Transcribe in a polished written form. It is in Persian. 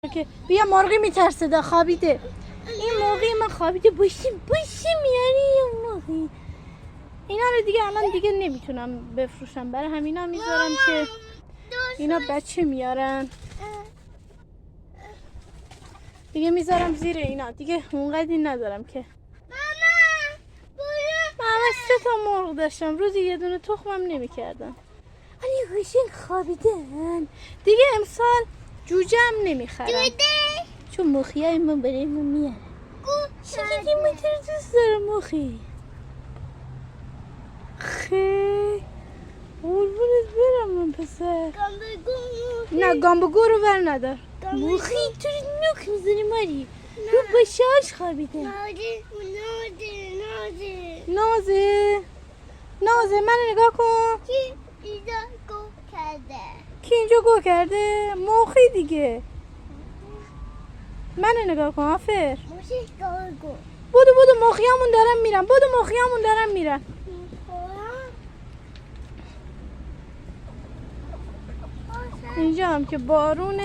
که بیا مرغی میترسه خوابیده. این مرغی من خوابیده باشیم یعنی مرغی. اینا رو دیگه الان دیگه نمیتونم بفروشم، برای همینا میذارم که اینا بچه میارن دیگه، میذارم زیر اینا دیگه، اونقدی ندارم که. من 3 تا مرغ داشتم، روزی یه دونه تخمم نمیکردن، ولی قشنگ خوابیدن دیگه. امسال جوجه هم نمیخرم چون مخیای من برای من میاره. شکلی متر دوست دارم مخی. خیلی قربونت برم من پسر. نه گامبگو رو ور ندار. مخی تو نوک میزنی ماری رو بشاش خوابیده. نازه منو نگاه کن. کی اینجا گو کرده؟ مخی دیگه. منو نگاه کن آفر. بودو مخیامون دارن میرن. اینجا هم که بارونه.